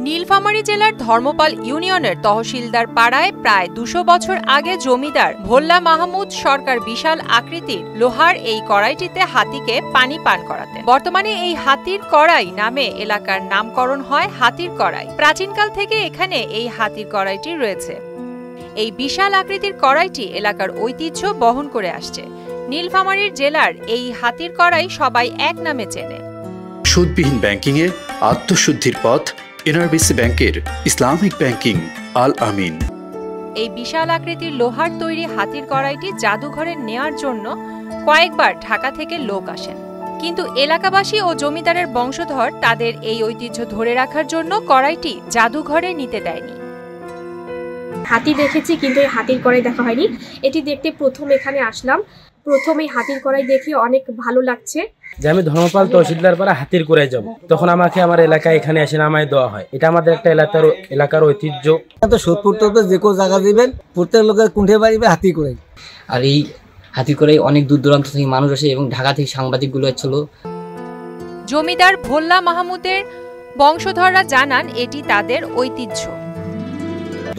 নীলফামারী জেলার ধর্মপাল ইউনিয়নের তহসিলদার পাড়ায় প্রায় ২০০ বছর আগে জমিদার ভোল্লা মাহমুদ সরকার বিশাল আকৃতির লোহার এই কড়াইটিতে হাতিকে পানি পান করাতেন। বর্তমানে এই হাতির কড়াই নামে এলাকার নামকরণ হয় হাতির কড়াই। প্রাচীনকাল থেকে এখানে এই হাতির কড়াইটি রয়েছে। এই বিশাল আকৃতির কড়াইটি এলাকার ঐতিহ্য বহন করে আসছে। নীলফামারীর জেলার এই হাতির কড়াই সবাই এক নামে চেনে। সুদবিহীন ব্যাংকিংয়ে আত্মশুদ্ধির পথ এনআরবিসি ব্যাংকের ইসলামিক ব্যাংকিং আল আমিন। এই বিশাল আকৃতির লোহার তৈরি হাতির কড়াইটি জাদুঘরে নেয়ার জন্য কয়েকবার ঢাকা থেকে লোক আসেন, কিন্তু এলাকাবাসী ও জমিদারের বংশধর তাদের এই ঐতিহ্য ধরে রাখার জন্য কড়াইটি জাদুঘরে নিতে দেয়নি। হাতি দেখেছি কিন্তু এই হাতির কড়াই দেখা হয়নি। এটি দেখতে প্রথম এখানে আসলাম। প্রথম এই হাতির কড়াই দেখে অনেক ভালো লাগছে। যে আমি ধর্মপাল তহসিলদার পাড়া হাতির কড়াই যাব, তখন আমাকে আমার এলাকায় এখানে এসে নামায় দেওয়া হয়। এটা আমাদের একটা এলাকার ঐতিহ্য। সোদপুর যে কোনো জায়গা দিবেন প্রত্যেক লোকের কুণ্ঠে বাড়িবে হাতির কড়াই। আর এই হাতির কড়াই অনেক দূর দূরান্ত থেকে মানুষ আসে এবং ঢাকা থেকে সাংবাদিকগুলো ছিল। জমিদার ভোল্লা মাহমুদের বংশধররা জানান এটি তাদের ঐতিহ্য।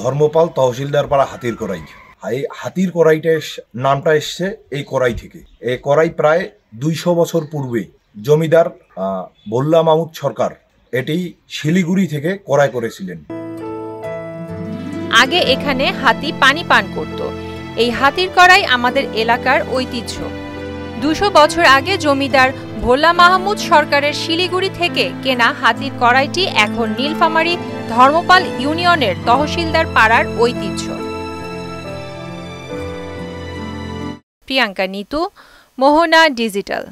ধর্মপাল তহসিলদার পাড়া হাতির কড়াই, এই হাতির কড়াইটা নামটা এসছে এই কড়াই থেকে। এই কড়াই প্রায় ২০০ বছর পূর্বে জমিদার ভোল্লা মাহমুদ সরকার এটি শিলিগুড়ি থেকে ক্রয় করেছিলেন। আগে এখানে হাতি পানি পান করত। এই হাতির কড়াই আমাদের এলাকার ঐতিহ্য। ২০০ বছর আগে জমিদার ভোল্লা মাহমুদ সরকারের শিলিগুড়ি থেকে কেনা হাতির কড়াইটি এখন নীলফামারী ধর্মপাল ইউনিয়নের তহসিলদার পাড়ার ঐতিহ্য। প্রিয়াঙ্কা নিতু, মোহনা ডিজিটাল।